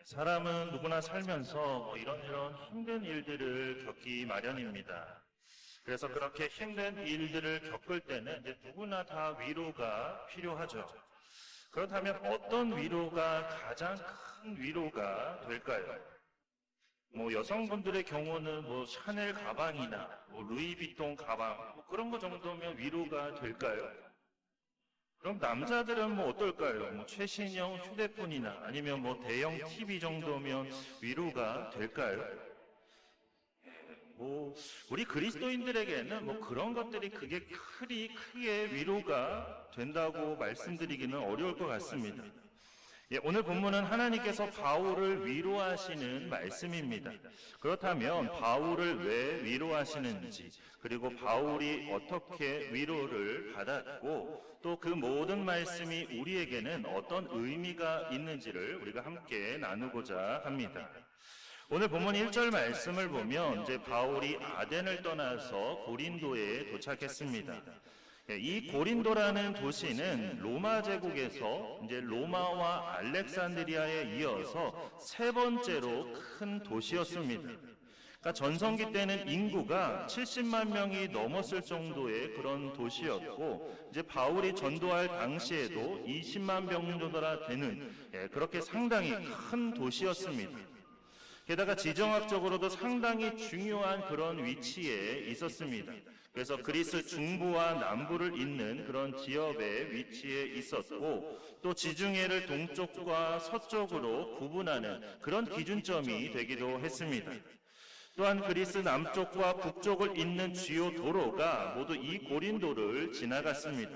사람은 누구나 살면서 이런 힘든 일들을 겪기 마련입니다. 그래서 그렇게 힘든 일들을 겪을 때는 이제 누구나 다 위로가 필요하죠. 그렇다면 어떤 위로가 가장 큰 위로가 될까요? 여성분들의 경우는 샤넬 가방이나 루이비통 가방 그런 거 정도면 위로가 될까요? 그럼 남자들은 어떨까요? 최신형 휴대폰이나 아니면 대형 TV 정도면 위로가 될까요? 우리 그리스도인들에게는 그런 것들이 크게 위로가 된다고 말씀드리기는 어려울 것 같습니다. 오늘 본문은 하나님께서 바울을 위로하시는 말씀입니다. 그렇다면 바울을 왜 위로하시는지, 그리고 바울이 어떻게 위로를 받았고 또 그 모든 말씀이 우리에게는 어떤 의미가 있는지를 우리가 함께 나누고자 합니다. 오늘 본문 1절 말씀을 보면 이제 바울이 아덴을 떠나서 고린도에 도착했습니다. 이 고린도라는 도시는 로마 제국에서 이제 로마와 알렉산드리아에 이어서 세 번째로 큰 도시였습니다. 그러니까 전성기 때는 인구가 70만 명이 넘었을 정도의 그런 도시였고, 이제 바울이 전도할 당시에도 20만 명 정도나 되는 그렇게 상당히 큰 도시였습니다. 게다가 지정학적으로도 상당히 중요한 그런 위치에 있었습니다. 그래서 그리스 중부와 남부를 잇는 그런 지역의 위치에 있었고, 또 지중해를 동쪽과 서쪽으로 구분하는 그런 기준점이 되기도 했습니다. 또한 그리스 남쪽과 북쪽을 잇는 주요 도로가 모두 이 고린도를 지나갔습니다.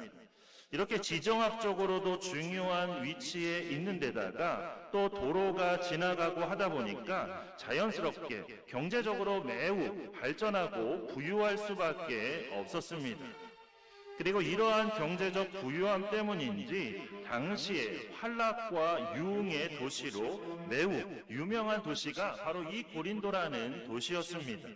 이렇게 지정학적으로도 중요한 위치에 있는 데다가 또 도로가 지나가고 하다 보니까 자연스럽게 경제적으로 매우 발전하고 부유할 수밖에 없었습니다. 그리고 이러한 경제적 부유함 때문인지 당시에 활락과 유흥의 도시로 매우 유명한 도시가 바로 이 고린도라는 도시였습니다.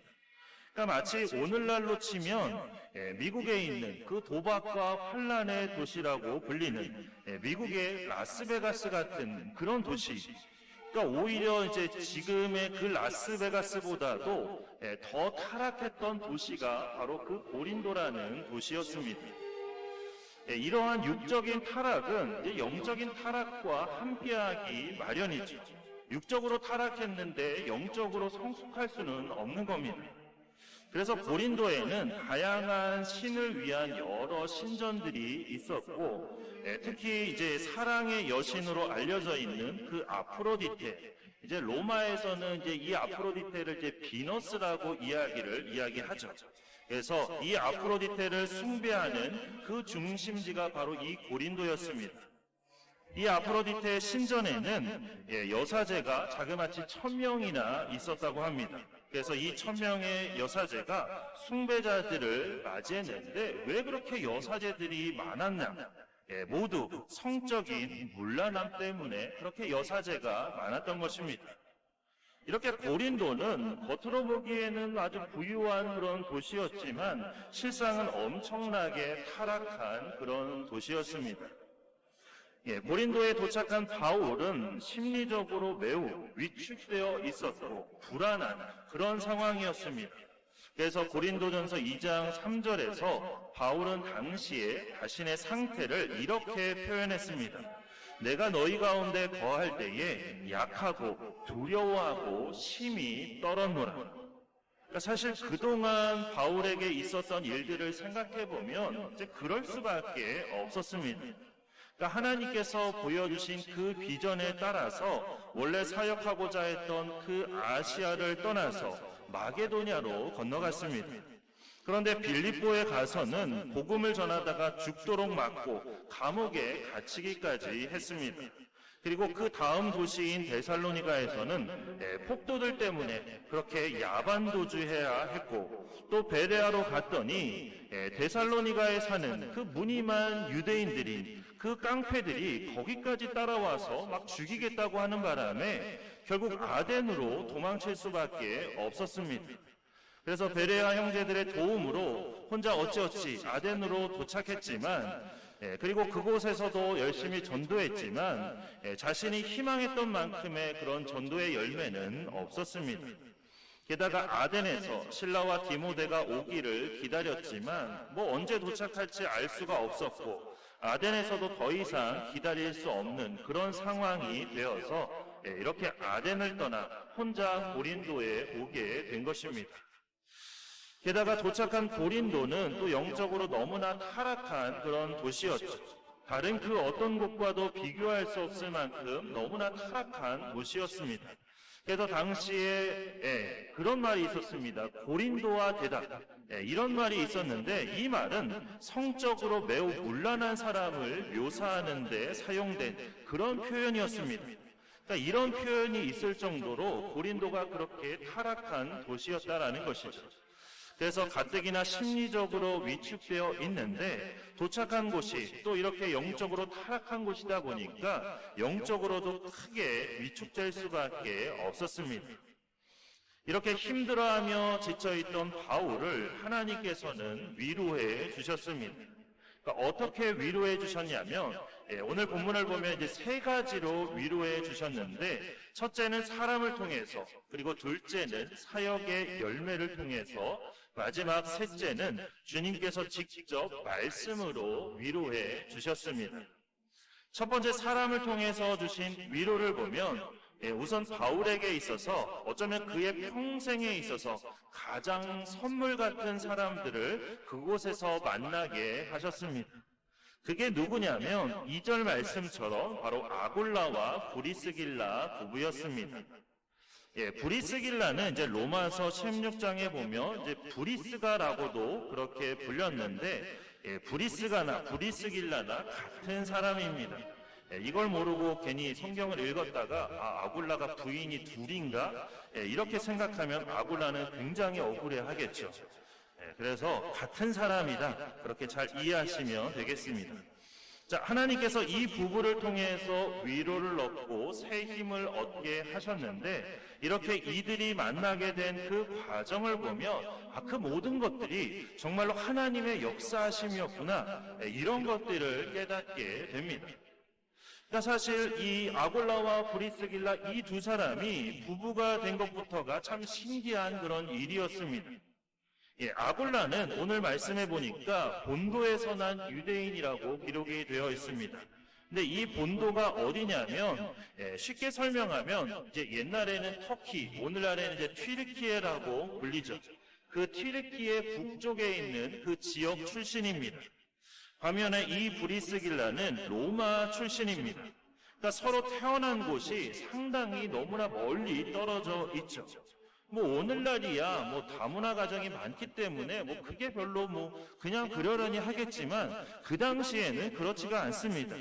그러니까 마치 오늘날로 치면 미국에 있는 그 도박과 환란의 도시라고 불리는 미국의 라스베가스 같은 그런 도시. 그러니까 오히려 이제 지금의 그 라스베가스보다도 더 타락했던 도시가 바로 그 고린도라는 도시였습니다. 이러한 육적인 타락은 이제 영적인 타락과 함께하기 마련이죠. 육적으로 타락했는데 영적으로 성숙할 수는 없는 겁니다. 그래서 고린도에는 다양한 신을 위한 여러 신전들이 있었고, 특히 이제 사랑의 여신으로 알려져 있는 그 아프로디테, 이제 로마에서는 이제 이 아프로디테를 이제 비너스라고 이야기하죠. 그래서 이 아프로디테를 숭배하는 그 중심지가 바로 이 고린도였습니다. 이 아프로디테 신전에는 여사제가 자그마치 1000명이나 있었다고 합니다. 그래서 이 1000명의 여사제가 숭배자들을 맞이했는데 왜 그렇게 여사제들이 많았냐? 모두 성적인 문란함 때문에 그렇게 여사제가 많았던 것입니다. 이렇게 고린도는 겉으로 보기에는 아주 부유한 그런 도시였지만 실상은 엄청나게 타락한 그런 도시였습니다. 고린도에 도착한 바울은 심리적으로 매우 위축되어 있었고 불안한 그런 상황이었습니다. 그래서 고린도전서 2장 3절에서 바울은 당시에 자신의 상태를 이렇게 표현했습니다. 내가 너희 가운데 거할 때에 약하고 두려워하고 심히 떨었노라. 그러니까 사실 그동안 바울에게 있었던 일들을 생각해보면 이제 그럴 수밖에 없었습니다. 그러니까 하나님께서 보여주신 그 비전에 따라서 원래 사역하고자 했던 그 아시아를 떠나서 마게도냐로 건너갔습니다. 그런데 빌립보에 가서는 복음을 전하다가 죽도록 맞고 감옥에 갇히기까지 했습니다. 그리고 그 다음 도시인 데살로니가에서는 폭도들 때문에 그렇게 야반도주해야 했고, 또 베레아로 갔더니 데살로니가에 사는 그 무늬만 유대인들인 그 깡패들이 거기까지 따라와서 막 죽이겠다고 하는 바람에 결국 아덴으로 도망칠 수밖에 없었습니다. 그래서 베레아 형제들의 도움으로 혼자 어찌어찌 아덴으로 도착했지만 그리고 그곳에서도 열심히 전도했지만 자신이 희망했던 만큼의 그런 전도의 열매는 없었습니다. 게다가 아덴에서 신라와 디모데가 오기를 기다렸지만 언제 도착할지 알 수가 없었고, 아덴에서도 더 이상 기다릴 수 없는 그런 상황이 되어서 이렇게 아덴을 떠나 혼자 고린도에 오게 된 것입니다. 게다가 도착한 고린도는 또 영적으로 너무나 타락한 그런 도시였죠. 다른 그 어떤 곳과도 비교할 수 없을 만큼 너무나 타락한 곳이었습니다. 그래서 당시에 그런 말이 있었습니다. 고린도와 대답, 이런 말이 있었는데, 이 말은 성적으로 매우 문란한 사람을 묘사하는 데 사용된 그런 표현이었습니다. 그러니까 이런 표현이 있을 정도로 고린도가 그렇게 타락한 도시였다라는 것이죠. 그래서 가뜩이나 심리적으로 위축되어 있는데 도착한 곳이 또 이렇게 영적으로 타락한 곳이다 보니까 영적으로도 크게 위축될 수밖에 없었습니다. 이렇게 힘들어하며 지쳐있던 바울을 하나님께서는 위로해 주셨습니다. 그러니까 어떻게 위로해 주셨냐면, 오늘 본문을 보면 이제 세 가지로 위로해 주셨는데, 첫째는 사람을 통해서, 그리고 둘째는 사역의 열매를 통해서, 마지막 셋째는 주님께서 직접 말씀으로 위로해 주셨습니다. 첫 번째 사람을 통해서 주신 위로를 보면 우선 바울에게 있어서 어쩌면 그의 평생에 있어서 가장 선물 같은 사람들을 그곳에서 만나게 하셨습니다. 그게 누구냐면 2절 말씀처럼 바로 아골라와 브리스길라 부부였습니다. 브리스길라는 이제 로마서 16장에 보면 이제 브리스가라고도 그렇게 불렸는데, 브리스가나 브리스길라나 같은 사람입니다. 이걸 모르고 괜히 성경을 읽었다가 아굴라가 부인이 둘인가? 이렇게 생각하면 아굴라는 굉장히 억울해 하겠죠. 그래서 같은 사람이다, 그렇게 잘 이해하시면 되겠습니다. 자, 하나님께서 이 부부를 통해서 위로를 얻고 새 힘을 얻게 하셨는데, 이렇게 이들이 만나게 된 그 과정을 보면 그 모든 것들이 정말로 하나님의 역사하심이었구나, 이런 것들을 깨닫게 됩니다. 그러니까 사실 이 아골라와 브리스길라 이 두 사람이 부부가 된 것부터가 참 신기한 그런 일이었습니다. 아골라는 오늘 말씀해 보니까 본도에서 난 유대인이라고 기록이 되어 있습니다. 근데 이 본도가 어디냐면, 쉽게 설명하면 이제 옛날에는 터키, 오늘날에는 이제 튀르키예라고 불리죠. 그 튀르키예 북쪽에 있는 그 지역 출신입니다. 반면에 이 브리스길라는 로마 출신입니다. 그러니까 서로 태어난 곳이 상당히 너무나 멀리 떨어져 있죠. 오늘날이야 다문화 가정이 많기 때문에 그게 별로 그냥 그러려니 하겠지만, 그 당시에는 그렇지가 않습니다.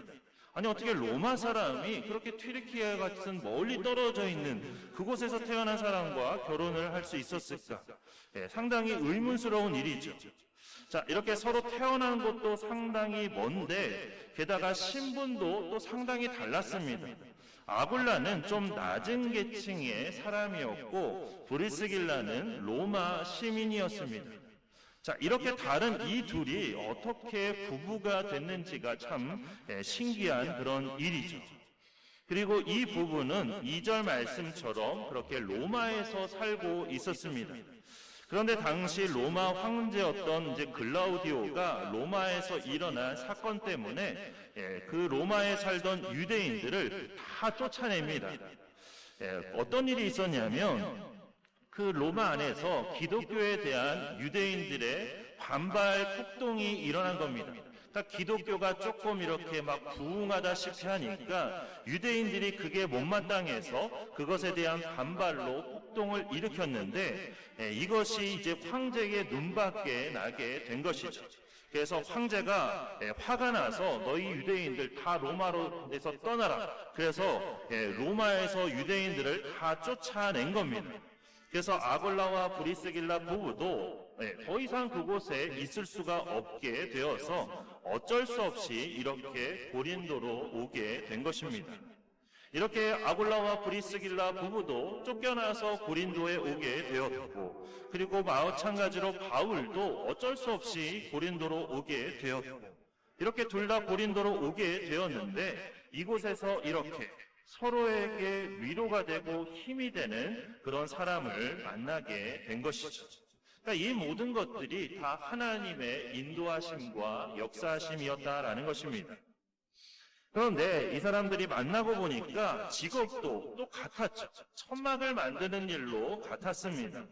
아니, 어떻게 로마 사람이 그렇게 튀르키예 같은 멀리 떨어져 있는 그곳에서 태어난 사람과 결혼을 할 수 있었을까? 상당히 의문스러운 일이죠. 자, 이렇게 서로 태어난 곳도 상당히 먼데 게다가 신분도 또 상당히 달랐습니다. 아굴라는 좀 낮은 계층의 사람이었고 브리스길라는 로마 시민이었습니다. 자, 이렇게 다른 이 둘이 어떻게 부부가 됐는지가 참 신기한 그런 일이죠. 그리고 이 부부는 2절 말씀처럼 그렇게 로마에서 살고 있었습니다. 그런데 당시 로마 황제였던 이제 글라우디오가 로마에서 일어난 사건 때문에 그 로마에 살던 유대인들을 다 쫓아냅니다. 어떤 일이 있었냐면, 그 로마 안에서 기독교에 대한 유대인들의 반발 폭동이 일어난 겁니다. 그러니까 기독교가 조금 이렇게 막 부흥하다시피 하니까 유대인들이 그게 못마땅해서 그것에 대한 반발로 폭동을 일으켰는데, 이것이 이제 황제의 눈밖에 나게 된 것이죠. 그래서 황제가 화가 나서 너희 유대인들 다 로마로에서 떠나라. 그래서 로마에서 유대인들을 다 쫓아낸 겁니다. 그래서 아골라와 브리스길라 부부도 더 이상 그곳에 있을 수가 없게 되어서 어쩔 수 없이 이렇게 고린도로 오게 된 것입니다. 이렇게 아골라와 브리스길라 부부도 쫓겨나서 고린도에 오게 되었고, 그리고 마찬가지로 바울도 어쩔 수 없이 고린도로 오게 되었고, 이렇게 둘 다 고린도로 오게 되었는데 이곳에서 이렇게 서로에게 위로가 되고 힘이 되는 그런 사람을 만나게 된 것이죠. 그러니까 이 모든 것들이 다 하나님의 인도하심과 역사하심이었다라는 것입니다. 그런데 이 사람들이 만나고 보니까 직업도 또 같았죠. 천막을 만드는 일로 같았습니다.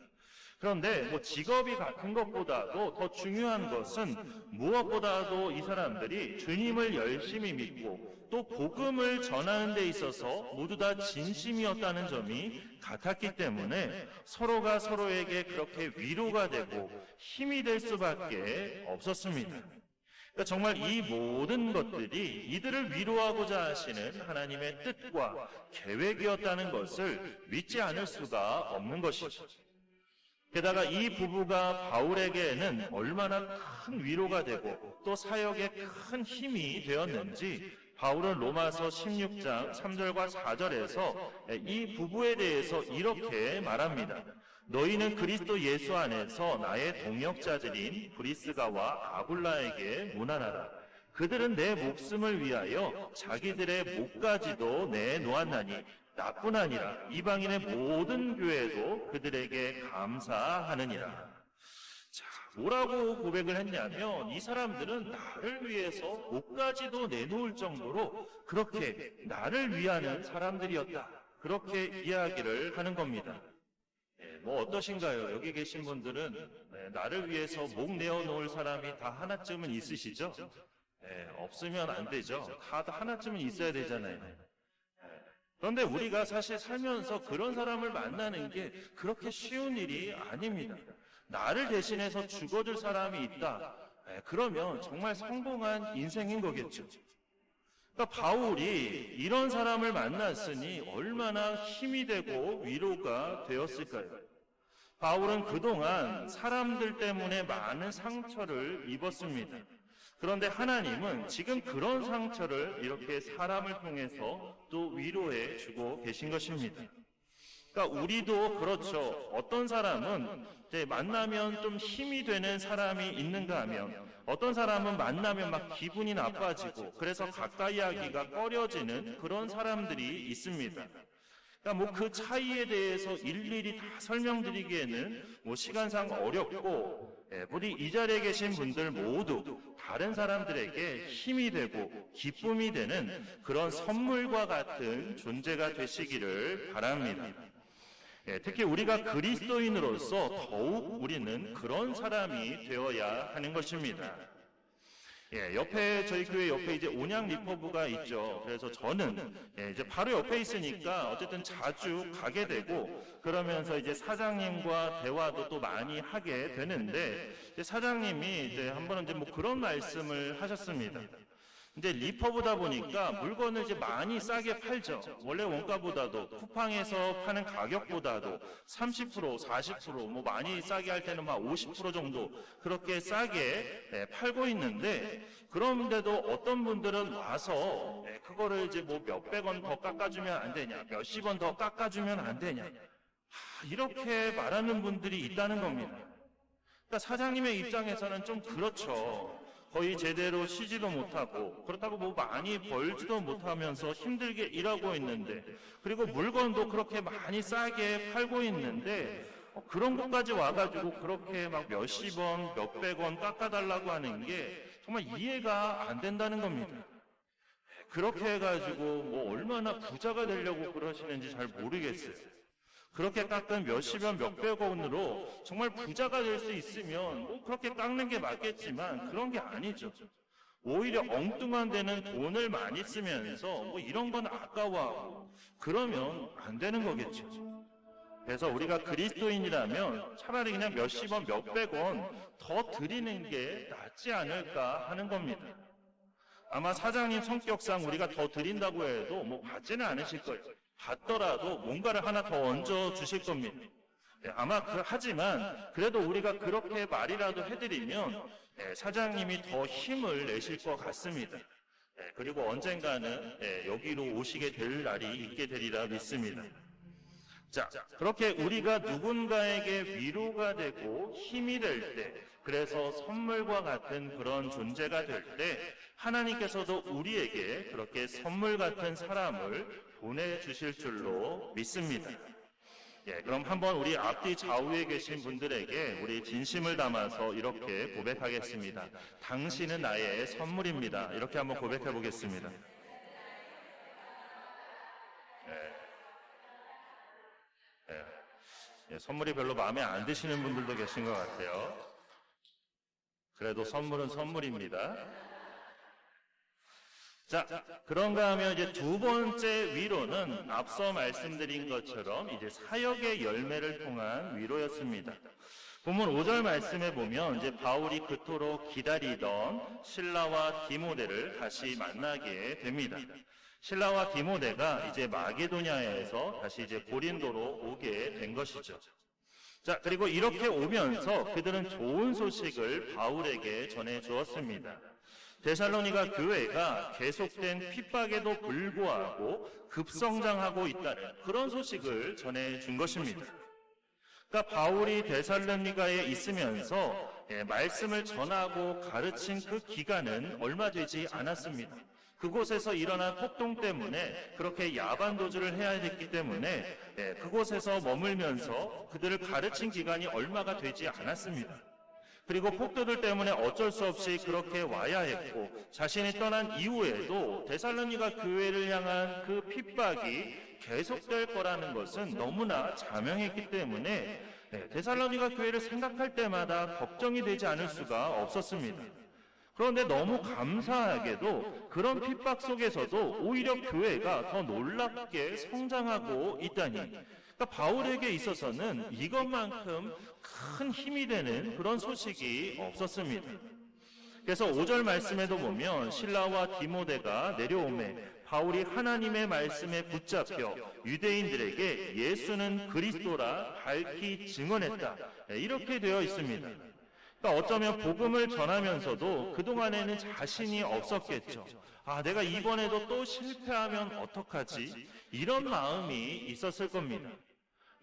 그런데 직업이 같은 것보다도 더 중요한 것은 무엇보다도 이 사람들이 주님을 열심히 믿고 또 복음을 전하는 데 있어서 모두 다 진심이었다는 점이 같았기 때문에 서로가 서로에게 그렇게 위로가 되고 힘이 될 수밖에 없었습니다. 그러니까 정말 이 모든 것들이 이들을 위로하고자 하시는 하나님의 뜻과 계획이었다는 것을 믿지 않을 수가 없는 것이죠. 게다가 이 부부가 바울에게는 얼마나 큰 위로가 되고 또 사역에 큰 힘이 되었는지 바울은 로마서 16장 3절과 4절에서 이 부부에 대해서 이렇게 말합니다. 너희는 그리스도 예수 안에서 나의 동역자들인 브리스가와 아굴라에게 문안하라. 그들은 내 목숨을 위하여 자기들의 목까지도 내놓았나니 나뿐 아니라 이방인의 모든 교회도 그들에게 감사하느니라. 자, 뭐라고 고백을 했냐면 이 사람들은 나를 위해서 목까지도 내놓을 정도로 그렇게 나를 위하는 사람들이었다. 그렇게 이야기를 하는 겁니다. 어떠신가요? 여기 계신 분들은 나를 위해서 목 내어놓을 사람이 다 하나쯤은 있으시죠? 없으면 안 되죠. 다 하나쯤은 있어야 되잖아요. 그런데 우리가 사실 살면서 그런 사람을 만나는 게 그렇게 쉬운 일이 아닙니다. 나를 대신해서 죽어줄 사람이 있다. 그러면 정말 성공한 인생인 거겠죠. 그러니까 바울이 이런 사람을 만났으니 얼마나 힘이 되고 위로가 되었을까요? 바울은 그동안 사람들 때문에 많은 상처를 입었습니다. 그런데 하나님은 지금 그런 상처를 이렇게 사람을 통해서 또 위로해 주고 계신 것입니다. 그러니까 우리도 그렇죠. 어떤 사람은 이제 만나면 좀 힘이 되는 사람이 있는가 하면 어떤 사람은 만나면 막 기분이 나빠지고 그래서 가까이 하기가 꺼려지는 그런 사람들이 있습니다. 그러니까 그 차이에 대해서 일일이 다 설명드리기에는 시간상 어렵고 부디 이 자리에 계신 분들 모두 다른 사람들에게 힘이 되고 기쁨이 되는 그런 선물과 같은 존재가 되시기를 바랍니다. 특히 우리가 그리스도인으로서 더욱 우리는 그런 사람이 되어야 하는 것입니다. 옆에 저희 교회 옆에 이제 온양 리퍼브가 있죠. 그래서 저는 이제 바로 옆에 있으니까 어쨌든 자주 가게 되고 그러면서 이제 사장님과 대화도 또 많이 하게 되는데 이제 사장님이 이제 한 번은 이제 그런 말씀을 하셨습니다. 이제 리퍼보다 보니까 물건을 이제 많이 싸게 팔죠. 원래 원가보다도 쿠팡에서 파는 가격보다도 30%, 40% 많이 싸게 할 때는 막 50% 정도 그렇게 싸게 팔고 있는데 그런데도 어떤 분들은 와서 그거를 이제 몇백 원 더 깎아주면 안 되냐, 몇십 원 더 깎아주면 안 되냐 이렇게 말하는 분들이 있다는 겁니다. 그러니까 사장님의 입장에서는 좀 그렇죠. 거의 제대로 쉬지도 못하고 그렇다고 많이 벌지도 못하면서 힘들게 일하고 있는데 그리고 물건도 그렇게 많이 싸게 팔고 있는데 그런 것까지 와가지고 그렇게 막 몇십 원, 몇백 원 깎아달라고 하는 게 정말 이해가 안 된다는 겁니다. 그렇게 해가지고 얼마나 부자가 되려고 그러시는지 잘 모르겠어요. 그렇게 깎은 몇십 원, 몇백 원으로 정말 부자가 될 수 있으면 그렇게 깎는 게 맞겠지만 그런 게 아니죠. 오히려 엉뚱한 데는 돈을 많이 쓰면서 이런 건 아까워하고 그러면 안 되는 거겠죠. 그래서 우리가 그리스도인이라면 차라리 그냥 몇십 원, 몇백 원 더 드리는 게 낫지 않을까 하는 겁니다. 아마 사장님 성격상 우리가 더 드린다고 해도 받지는 않으실 거예요. 받더라도 뭔가를 하나 더 얹어 주실 겁니다. 아마 하지만 그래도 우리가 그렇게 말이라도 해드리면 사장님이 더 힘을 내실 것 같습니다. 그리고 언젠가는 여기로 오시게 될 날이 있게 되리라 믿습니다. 자, 그렇게 우리가 누군가에게 위로가 되고 힘이 될 때, 그래서 선물과 같은 그런 존재가 될 때, 하나님께서도 우리에게 그렇게 선물 같은 사람을 보내주실 줄로 믿습니다. 예, 그럼 한번 우리 앞뒤 좌우에 계신 분들에게 우리 진심을 담아서 이렇게 고백하겠습니다. 당신은 나의 선물입니다. 이렇게 한번 고백해 보겠습니다. 예, 선물이 별로 마음에 안 드시는 분들도 계신 것 같아요. 그래도 선물은 선물입니다. 자, 그런가 하면 이제 두 번째 위로는 앞서 말씀드린 것처럼 이제 사역의 열매를 통한 위로였습니다. 본문 5절 말씀에 보면 이제 바울이 그토록 기다리던 실라와 디모데를 다시 만나게 됩니다. 실라와 디모데가 이제 마게도냐에서 다시 이제 고린도로 오게 된 것이죠. 자, 그리고 이렇게 오면서 그들은 좋은 소식을 바울에게 전해 주었습니다. 데살로니가 교회가 계속된 핍박에도 불구하고 급성장하고 있다는 그런 소식을 전해 준 것입니다. 그러니까 바울이 데살로니가에 있으면서 말씀을 전하고 가르친 그 기간은 얼마 되지 않았습니다. 그곳에서 일어난 폭동 때문에 그렇게 야반도주를 해야 됐기 때문에 그곳에서 머물면서 그들을 가르친 기간이 얼마가 되지 않았습니다. 그리고 폭도들 때문에 어쩔 수 없이 그렇게 와야 했고 자신이 떠난 이후에도 데살로니가 교회를 향한 그 핍박이 계속될 거라는 것은 너무나 자명했기 때문에 데살로니가 교회를 생각할 때마다 걱정이 되지 않을 수가 없었습니다. 그런데 너무 감사하게도 그런 핍박 속에서도 오히려 교회가 더 놀랍게 성장하고 있다니, 그러니까 바울에게 있어서는 이것만큼 큰 힘이 되는 그런 소식이 없었습니다. 그래서 5절 말씀에도 보면 실라와 디모데가 내려오매 바울이 하나님의 말씀에 붙잡혀 유대인들에게 예수는 그리스도라 밝히 증언했다, 이렇게 되어 있습니다. 그러니까 어쩌면 복음을 전하면서도 그동안에는 자신이 없었겠죠. 아, 내가 이번에도 또 실패하면 어떡하지? 이런 마음이 있었을 겁니다.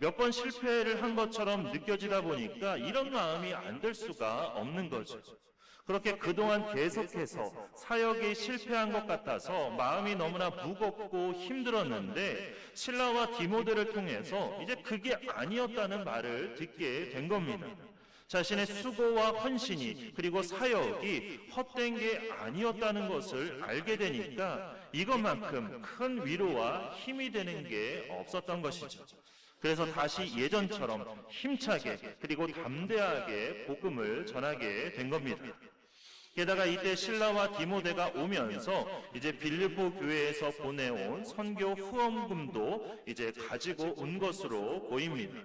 몇 번 실패를 한 것처럼 느껴지다 보니까 이런 마음이 안 들 수가 없는 거죠. 그렇게 그동안 계속해서 사역이 실패한 것 같아서 마음이 너무나 무겁고 힘들었는데 실라와 디모데를 통해서 이제 그게 아니었다는 말을 듣게 된 겁니다. 자신의 수고와 헌신이 그리고 사역이 헛된 게 아니었다는 것을 알게 되니까 이것만큼 큰 위로와 힘이 되는 게 없었던 것이죠. 그래서 다시 예전처럼 힘차게 그리고 담대하게 복음을 전하게 된 겁니다. 게다가 이때 실라와 디모데가 오면서 이제 빌립보 교회에서 보내온 선교 후원금도 이제 가지고 온 것으로 보입니다.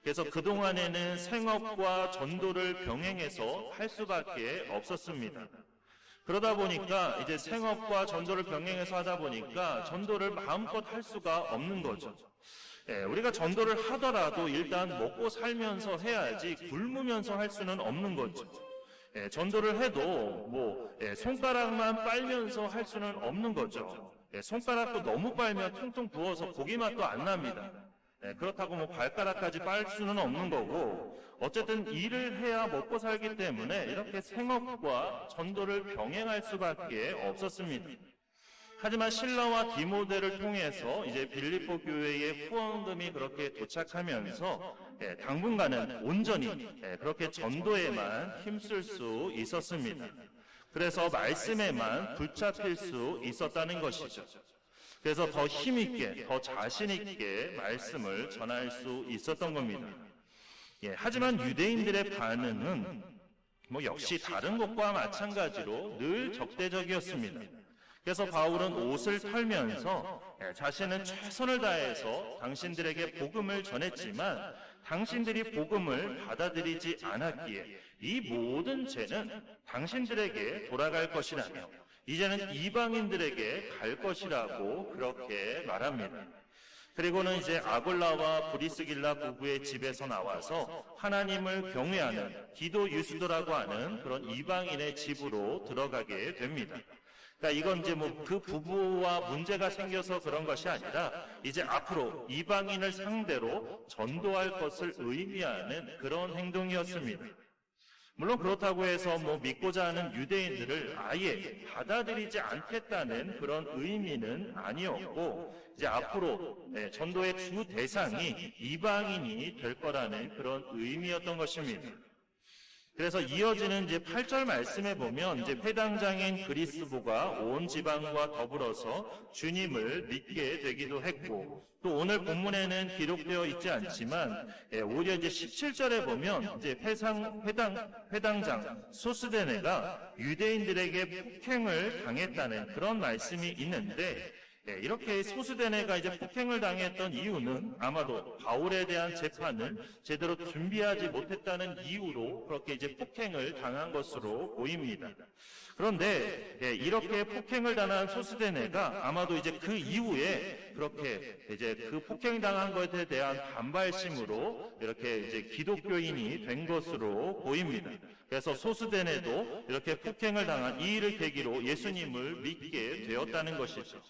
그래서 그동안에는 생업과 전도를 병행해서 할 수밖에 없었습니다. 그러다 보니까 이제 생업과 전도를 병행해서 하다 보니까 전도를 마음껏 할 수가 없는 거죠. 우리가 전도를 하더라도 일단 먹고 살면서 해야지 굶으면서 할 수는 없는 거죠. 전도를 해도 손가락만 빨면서 할 수는 없는 거죠. 손가락도 너무 빨면 퉁퉁 부어서 고기 맛도 안 납니다. 그렇다고 발가락까지 빨 수는 없는 거고, 어쨌든 일을 해야 먹고 살기 때문에 이렇게 생업과 전도를 병행할 수밖에 없었습니다. 하지만 실라와 디모데를 통해서 이제 빌립보 교회의 후원금이 그렇게 도착하면서 당분간은 온전히 그렇게 전도에만 힘쓸 수 있었습니다. 그래서 말씀에만 붙잡힐 수 있었다는 것이죠. 그래서 더 힘있게, 더 자신있게 말씀을 전할 수 있었던 겁니다. 하지만 유대인들의 반응은 역시 다른 것과 마찬가지로 늘 적대적이었습니다. 그래서 바울은 옷을 털면서 자신은 최선을 다해서 당신들에게 복음을 전했지만 당신들이 복음을 받아들이지 않았기에 이 모든 죄는 당신들에게 돌아갈 것이라며 이제는 이방인들에게 갈 것이라고 그렇게 말합니다. 그리고는 이제 아골라와 브리스길라 부부의 집에서 나와서 하나님을 경외하는 디도 유스도라고 하는 그런 이방인의 집으로 들어가게 됩니다. 그러니까 이건 이제 뭐 그 부부와 문제가 생겨서 그런 것이 아니라 이제 앞으로 이방인을 상대로 전도할 것을 의미하는 그런 행동이었습니다. 물론 그렇다고 해서 뭐 믿고자 하는 유대인들을 아예 받아들이지 않겠다는 그런 의미는 아니었고, 이제 앞으로 전도의 주 대상이 이방인이 될 거라는 그런 의미였던 것입니다. 그래서 이어지는 이제 8절 말씀에 보면 이제 회당장인 그리스도가 온 지방과 더불어서 주님을 믿게 되기도 했고, 또 오늘 본문에는 기록되어 있지 않지만 오히려 이제 17절에 보면 이제 회당장 소스데네가 유대인들에게 폭행을 당했다는 그런 말씀이 있는데, 이렇게 소스데네가 이제 폭행을 당했던 이유는 아마도 바울에 대한 재판을 제대로 준비하지 못했다는 이유로 그렇게 이제 폭행을 당한 것으로 보입니다. 그런데 이렇게 폭행을 당한 소스데네가 아마도 이제 그 이후에 그렇게 이제 그 폭행당한 것에 대한 반발심으로 이렇게 이제 기독교인이 된 것으로 보입니다. 그래서 소스데네도 이렇게 폭행을 당한 이 일을 계기로 예수님을 믿게 되었다는 것이죠.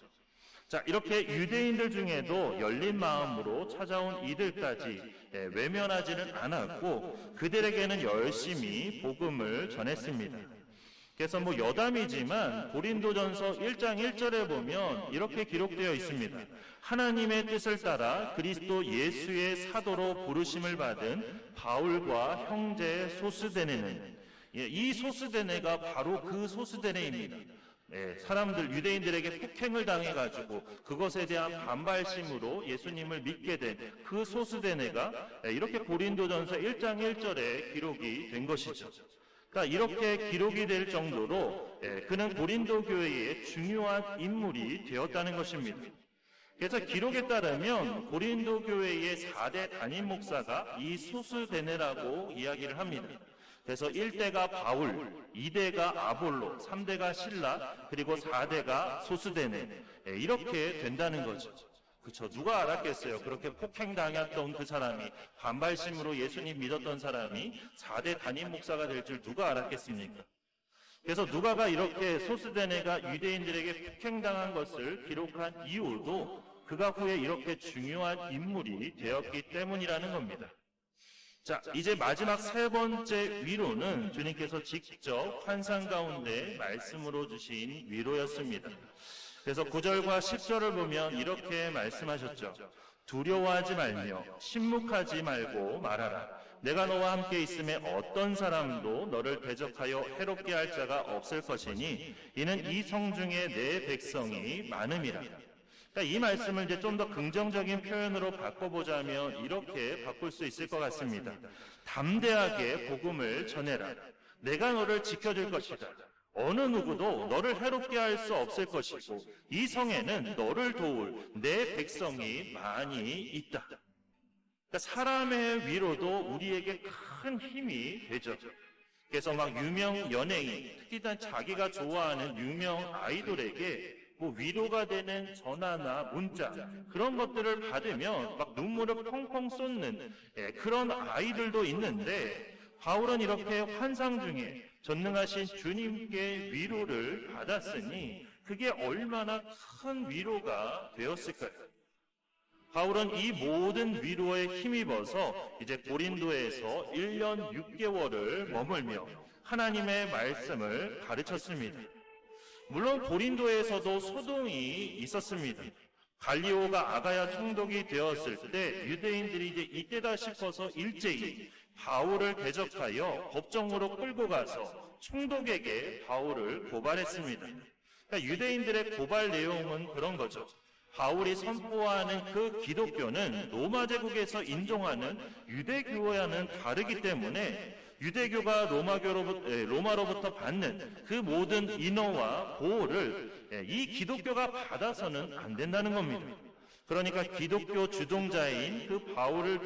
자, 이렇게 유대인들 중에도 열린 마음으로 찾아온 이들까지 외면하지는 않았고 그들에게는 열심히 복음을 전했습니다. 그래서 뭐 여담이지만 고린도전서 1장 1절에 보면 이렇게 기록되어 있습니다. 하나님의 뜻을 따라 그리스도 예수의 사도로 부르심을 받은 바울과 형제 소스데네는, 이 소스데네가 바로 그 소스데네입니다. 사람들, 유대인들에게 폭행을 당해가지고 그것에 대한 반발심으로 예수님을 믿게 된 그 소스데네가 이렇게 고린도전서 1장 1절에 기록이 된 것이죠. 그러니까 이렇게 기록이 될 정도로 그는 고린도 교회의 중요한 인물이 되었다는 것입니다. 그래서 기록에 따르면 고린도 교회의 4대 담임 목사가 이 소스데네라고 이야기를 합니다. 그래서 1대가 바울, 2대가 아볼로, 3대가 실라, 그리고 4대가 소스데네, 이렇게 된다는 거죠. 그렇죠. 누가 알았겠어요. 그렇게 폭행당했던 그 사람이, 반발심으로 예수님 믿었던 사람이 4대 담임 목사가 될 줄 누가 알았겠습니까? 그래서 누가가 이렇게 소스데네가 유대인들에게 폭행당한 것을 기록한 이유도 그가 후에 이렇게 중요한 인물이 되었기 때문이라는 겁니다. 자, 이제 마지막 세 번째 위로는 주님께서 직접 환상 가운데 말씀으로 주신 위로였습니다. 그래서 9절과 10절을 보면 이렇게 말씀하셨죠. 두려워하지 말며 침묵하지 말고 말하라. 내가 너와 함께 있음에 어떤 사람도 너를 대적하여 해롭게 할 자가 없을 것이니 이는 이 성 중에 내 백성이 많음이라. 그러니까 이 말씀을 이제 좀 더 긍정적인 표현으로 바꿔보자면 이렇게 바꿀 수 있을 것 같습니다. 담대하게 복음을 전해라. 내가 너를 지켜줄 것이다. 어느 누구도 너를 해롭게 할 수 없을 것이고 이 성에는 너를 도울 내 백성이 많이 있다. 그러니까 사람의 위로도 우리에게 큰 힘이 되죠. 그래서 막 유명 연예인, 특히 자기가 좋아하는 유명 아이돌에게 뭐 위로가 되는 전화나 문자 그런 것들을 받으면 막 눈물을 펑펑 쏟는 그런 아이들도 있는데, 바울은 이렇게 환상 중에 전능하신 주님께 위로를 받았으니 그게 얼마나 큰 위로가 되었을까요? 바울은 이 모든 위로에 힘입어서 이제 고린도에서 1년 6개월을 머물며 하나님의 말씀을 가르쳤습니다. 물론 고린도에서도 소동이 있었습니다. 갈리오가 아가야 총독이 되었을 때 유대인들이 이제 이때다 싶어서 일제히 바울을 대적하여 법정으로 끌고 가서 총독에게 바울을 고발했습니다. 그러니까 유대인들의 고발 내용은 그런 거죠. 바울이 선포하는 그 기독교는 로마 제국에서 인정하는 유대교와는 다르기 때문에 유대교가 로마로부터 받는 그 모든 인허와 보호를 이 기독교가 받아서는 안 된다는 겁니다. 그러니까 기독교 주동자인 그 바울을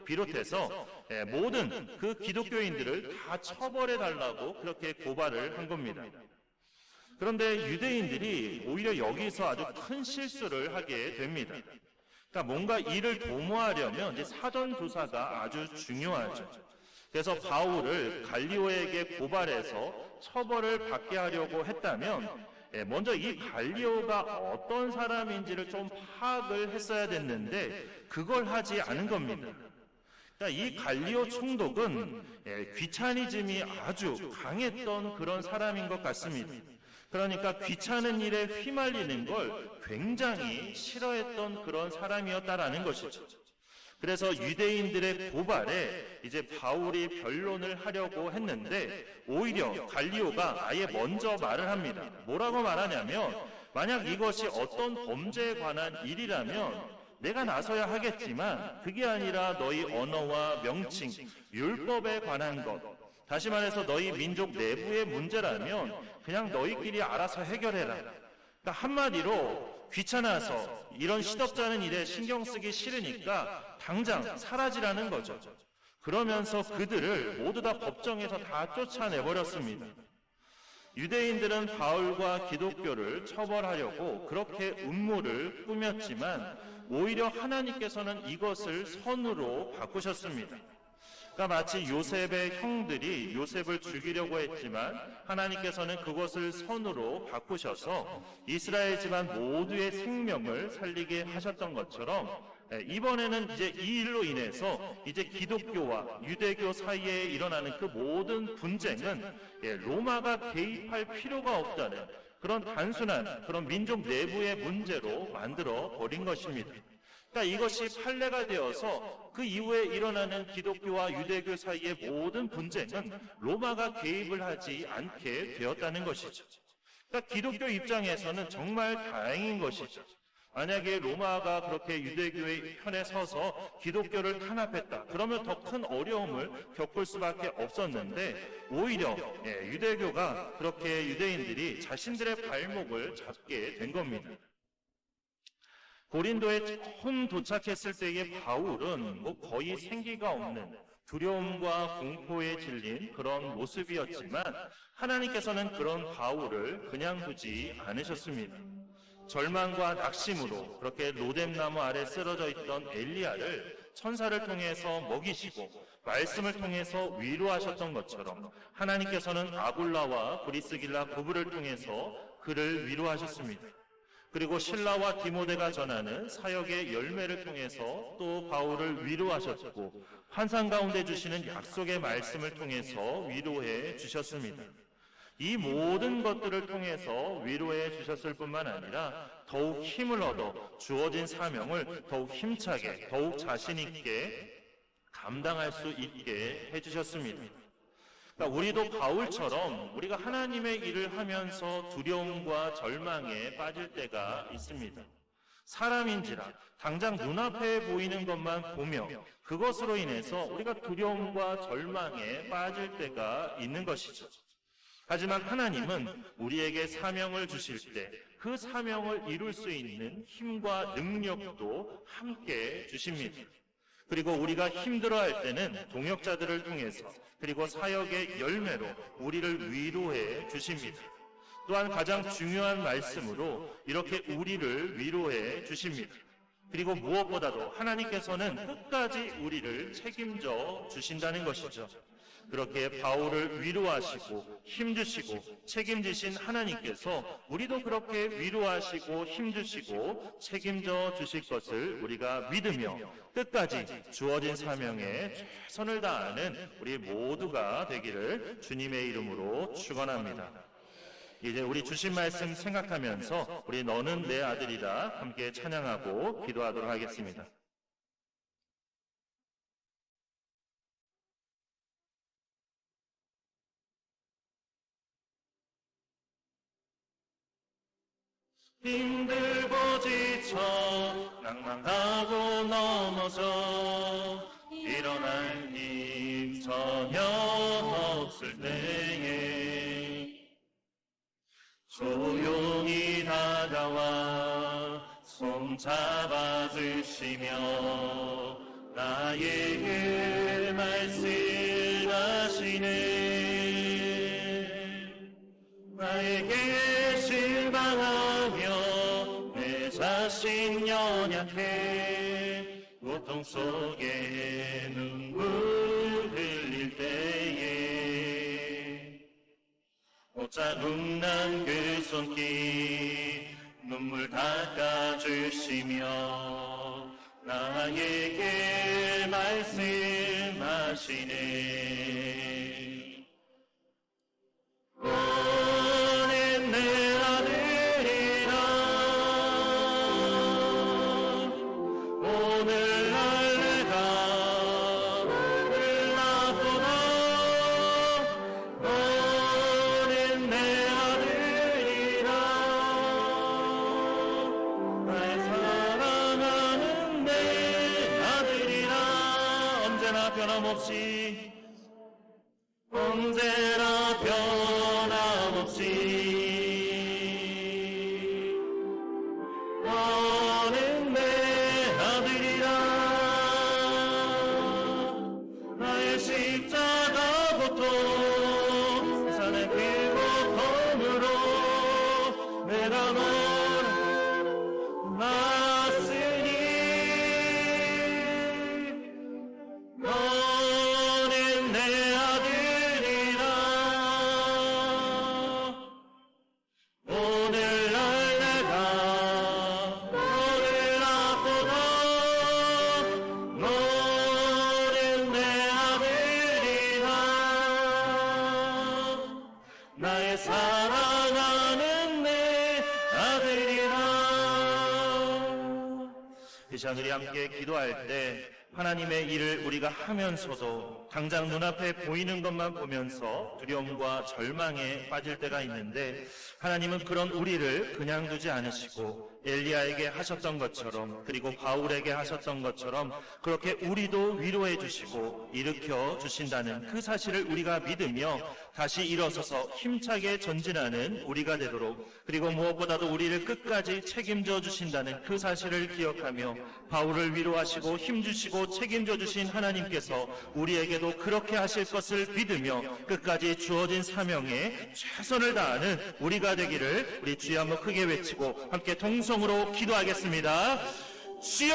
비롯해서 모든 그 기독교인들을 다 처벌해달라고 그렇게 고발을 한 겁니다. 그런데 유대인들이 오히려 여기서 아주 큰 실수를 하게 됩니다. 그러니까 뭔가 이를 도모하려면 이제 사전 조사가 아주 중요하죠. 그래서 바울을 갈리오에게 고발해서 처벌을 받게 하려고 했다면 먼저 이 갈리오가 어떤 사람인지를 좀 파악을 했어야 됐는데 그걸 하지 않은 겁니다. 그러니까 이 갈리오 총독은 귀차니즘이 아주 강했던 그런 사람인 것 같습니다. 그러니까 귀찮은 일에 휘말리는 걸 굉장히 싫어했던 그런 사람이었다라는 것이죠. 그래서 유대인들의 고발에 이제 바울이 변론을 하려고 했는데 오히려 갈리오가 아예 먼저 말을 합니다. 뭐라고 말하냐면 만약 이것이 어떤 범죄에 관한 일이라면 내가 나서야 하겠지만 그게 아니라 너희 언어와 명칭, 율법에 관한 것, 다시 말해서 너희 민족 내부의 문제라면 그냥 너희끼리 알아서 해결해라. 그러니까 한마디로 귀찮아서 이런 시덥잖은 일에 신경 쓰기 싫으니까 당장 사라지라는 거죠. 그러면서 그들을 모두 다 법정에서 다 쫓아내버렸습니다. 유대인들은 바울과 기독교를 처벌하려고 그렇게 음모를 꾸몄지만 오히려 하나님께서는 이것을 선으로 바꾸셨습니다. 그러니까 마치 요셉의 형들이 요셉을 죽이려고 했지만 하나님께서는 그것을 선으로 바꾸셔서 이스라엘 집안 모두의 생명을 살리게 하셨던 것처럼 이번에는 이제 이 일로 인해서 이제 기독교와 유대교 사이에 일어나는 그 모든 분쟁은 로마가 개입할 필요가 없다는 그런 단순한 그런 민족 내부의 문제로 만들어 버린 것입니다. 그러니까 이것이 판례가 되어서 그 이후에 일어나는 기독교와 유대교 사이의 모든 분쟁은 로마가 개입을 하지 않게 되었다는 것이죠. 그러니까 기독교 입장에서는 정말 다행인 것이죠. 만약에 로마가 그렇게 유대교의 편에 서서 기독교를 탄압했다. 그러면 더 큰 어려움을 겪을 수밖에 없었는데 오히려 유대교가 그렇게 유대인들이 자신들의 발목을 잡게 된 겁니다. 고린도에 처음 도착했을 때의 바울은 거의 생기가 없는 두려움과 공포에 질린 그런 모습이었지만 하나님께서는 그런 바울을 그냥 두지 않으셨습니다. 절망과 낙심으로 그렇게 로뎀나무 아래 쓰러져 있던 엘리야를 천사를 통해서 먹이시고 말씀을 통해서 위로하셨던 것처럼 하나님께서는 아굴라와 브리스길라 부부를 통해서 그를 위로하셨습니다. 그리고 실라와 디모데가 전하는 사역의 열매를 통해서 또 바울을 위로하셨고 환상 가운데 주시는 약속의 말씀을 통해서 위로해 주셨습니다. 이 모든 것들을 통해서 위로해 주셨을 뿐만 아니라 더욱 힘을 얻어 주어진 사명을 더욱 힘차게 더욱 자신 있게 감당할 수 있게 해주셨습니다. 그러니까 우리도 바울처럼 우리가 하나님의 일을 하면서 두려움과 절망에 빠질 때가 있습니다. 사람인지라 당장 눈앞에 보이는 것만 보며 그것으로 인해서 우리가 두려움과 절망에 빠질 때가 있는 것이죠. 하지만 하나님은 우리에게 사명을 주실 때 그 사명을 이룰 수 있는 힘과 능력도 함께 주십니다. 그리고 우리가 힘들어할 때는 동역자들을 통해서 그리고 사역의 열매로 우리를 위로해 주십니다. 또한 가장 중요한 말씀으로 이렇게 우리를 위로해 주십니다. 그리고 무엇보다도 하나님께서는 끝까지 우리를 책임져 주신다는 것이죠. 그렇게 바울을 위로하시고 힘주시고 책임지신 하나님께서 우리도 그렇게 위로하시고 힘주시고 책임져 주실 것을 우리가 믿으며 끝까지 주어진 사명에 최선을 다하는 우리 모두가 되기를 주님의 이름으로 축원합니다. 이제 우리 주신 말씀 생각하면서 우리 너는 내 아들이다 함께 찬양하고 기도하도록 하겠습니다. 힘들고 지쳐 낭망하고 넘어져 일어날 힘 전혀 없을 때에 조용히 다가와 손 잡아주시며 나에게 말씀하시네. 나에게 실망하며 내 자신 연약해 고통 속에 눈물 흘릴 때에 옷자국 난 그 손길 눈물 닦아주시며 나에게 말씀하시네. 오늘 내 아들이라 오늘날 내가 나보다 오늘 내 아들이라 나의 사랑하는 내 아들이라 언제나 변함없이 너는 내 아들이라 나의 십자가 고통 산의 그 고통으로 내가 너를 낳았으니 너는 내 아들이라 오늘날 내가 너를 낳고도 너는 내 아들이라 나의 사랑하는 내 아들이라. 이 시간 우리 함께 기도할 때 하나님의 일을 우리가 하면서도 당장 눈앞에 보이는 것만 보면서 두려움과 절망에 빠질 때가 있는데 하나님은 그런 우리를 그냥 두지 않으시고 엘리야에게 하셨던 것처럼 그리고 바울에게 하셨던 것처럼 그렇게 우리도 위로해 주시고 일으켜 주신다는 그 사실을 우리가 믿으며 다시 일어서서 힘차게 전진하는 우리가 되도록 그리고 무엇보다도 우리를 끝까지 책임져 주신다는 그 사실을 기억하며 바울을 위로하시고 힘주시고 책임져 주신 하나님께서 우리에게도 그렇게 하실 것을 믿으며 끝까지 주어진 사명에 최선을 다하는 우리가 되기를 우리 주여 한번 크게 외치고 함께 동성으로 기도하겠습니다. 주여!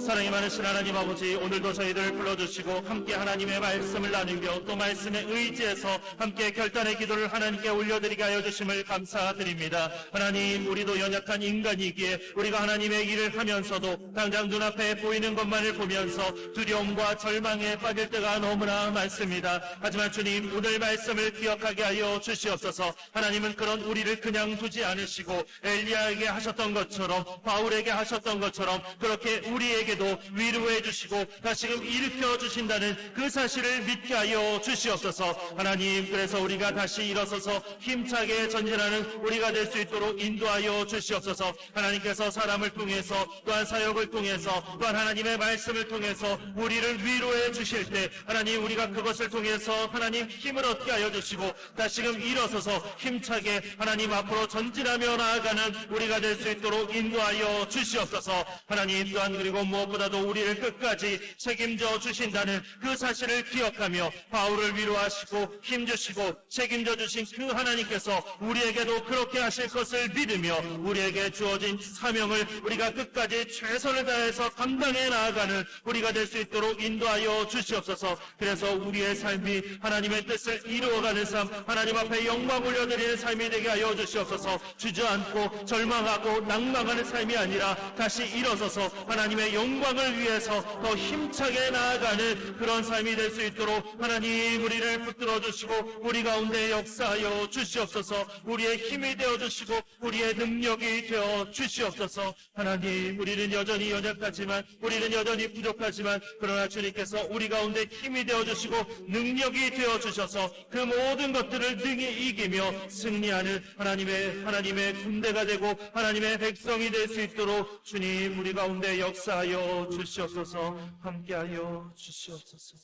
사랑이 많으신 하나님 아버지, 오늘도 저희들을 불러주시고 함께 하나님의 말씀을 나누며 또 말씀에 의지해서 함께 결단의 기도를 하나님께 올려드리게 하여 주심을 감사드립니다. 하나님, 우리도 연약한 인간이기에 우리가 하나님의 일을 하면서도 당장 눈앞에 보이는 것만을 보면서 두려움과 절망에 빠질 때가 너무나 많습니다. 하지만 주님, 오늘 말씀을 기억하게 하여 주시옵소서. 하나님은 그런 우리를 그냥 두지 않으시고 엘리야에게 하셨던 것처럼 바울에게 하셨던 것처럼 그렇게 우리에게도 위로해 주시고 다시금 일으켜 주신다는 그 사실을 믿게 하여 주시옵소서. 하나님, 그래서 우리가 다시 일어서서 힘차게 전진하는 우리가 될 수 있도록 인도하여 주시옵소서. 하나님께서 사람을 통해서 또한 사역을 통해서 또한 하나님의 말씀을 통해서 우리를 위로해 주실 때 하나님, 우리가 그것을 통해서 하나님 힘을 얻게 하여 주시고 다시금 일어서서 힘차게 하나님 앞으로 전진하며 나아가는 우리가 될 수 있도록 인도하여 주시옵소서. 하나님, 또한 그리고 무엇보다도 우리를 끝까지 책임져 주신다는 그 사실을 기억하며 바울을 위로하시고 힘주시고 책임져 주신 그 하나님께서 우리에게도 그렇게 하실 것을 믿으며 우리에게 주어진 사명을 우리가 끝까지 최선을 다해서 감당해 나아가는 우리가 될 수 있도록 인도하여 주시옵소서. 그래서 우리의 삶이 하나님의 뜻을 이루어가는 삶, 하나님 앞에 영광 올려드리는 삶이 되게 하여 주시옵소서. 주저앉고 절망하고 낭망하는 삶이 아니라 다시 일어서서 하나님의 영광을 위해서 더 힘차게 나아가는 그런 삶이 될 수 있도록 하나님 우리를 붙들어 주시고 우리 가운데 역사하여 주시옵소서. 우리의 힘이 되어 주시고 우리의 능력이 되어 주시옵소서. 하나님, 우리는 여전히 연약하지만 우리는 여전히 부족하지만 그러나 주님께서 우리 가운데 힘이 되어 주시고 능력이 되어 주셔서 그 모든 것들을 능히 이기며 승리하는 하나님의 군대가 되고 하나님의 백성이 될 수 있도록 주님 우리 가운데 역사하여 주시옵소서. 함께하여 주시옵소서.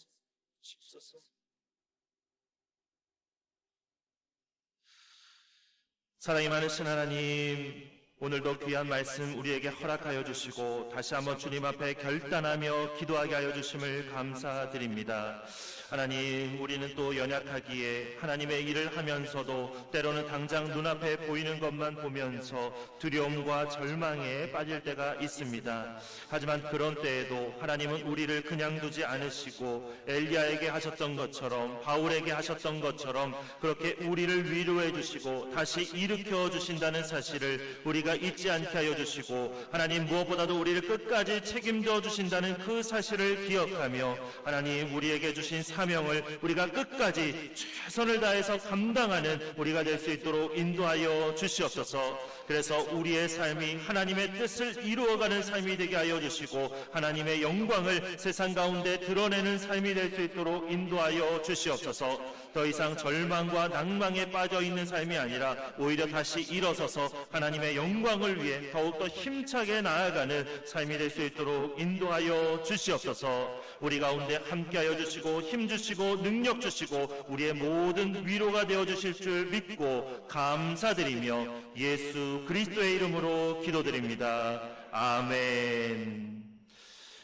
사랑이 많으신 하나님, 오늘도 귀한 말씀 우리에게 허락하여 주시고 다시 한번 주님 앞에 결단하며 기도하게 하여 주심을 감사드립니다. 하나님, 우리는 또 연약하기에 하나님의 일을 하면서도 때로는 당장 눈앞에 보이는 것만 보면서 두려움과 절망에 빠질 때가 있습니다. 하지만 그런 때에도 하나님은 우리를 그냥 두지 않으시고 엘리야에게 하셨던 것처럼, 바울에게 하셨던 것처럼 그렇게 우리를 위로해 주시고 다시 일으켜 주신다는 사실을 우리가 잊지 않게 하여 주시고, 하나님 무엇보다도 우리를 끝까지 책임져 주신다는 그 사실을 기억하며 하나님 우리에게 주신 사명을 우리가 끝까지 최선을 다해서 감당하는 우리가 될 수 있도록 인도하여 주시옵소서. 그래서 우리의 삶이 하나님의 뜻을 이루어가는 삶이 되게 하여 주시고 하나님의 영광을 세상 가운데 드러내는 삶이 될 수 있도록 인도하여 주시옵소서. 더 이상 절망과 낭망에 빠져 있는 삶이 아니라 오히려 다시 일어서서 하나님의 영광을 위해 더욱더 힘차게 나아가는 삶이 될 수 있도록 인도하여 주시옵소서. 우리 가운데 함께하여 주시고 힘 주시고 능력 주시고 우리의 모든 위로가 되어 주실 줄 믿고 감사드리며 예수 그리스도의 이름으로 기도드립니다. 아멘.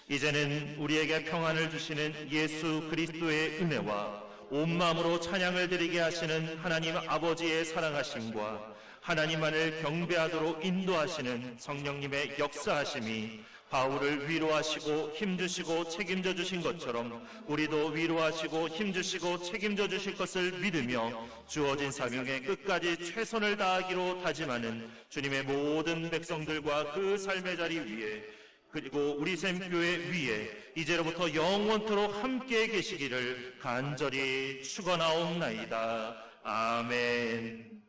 이제는 우리에게 평안을 주시는 예수 그리스도의 은혜와 온 마음으로 찬양을 드리게 하시는 하나님 아버지의 사랑하심과 하나님만을 경배하도록 인도하시는 성령님의 역사하심이 바울을 위로하시고 힘주시고 책임져 주신 것처럼 우리도 위로하시고 힘주시고 책임져 주실 것을 믿으며 주어진 사명에 끝까지 최선을 다하기로 다짐하는 주님의 모든 백성들과 그 삶의 자리 위에, 그리고 우리 샘교회 위에 이제로부터 영원토록 함께 계시기를 간절히 축원하옵나이다. 아멘.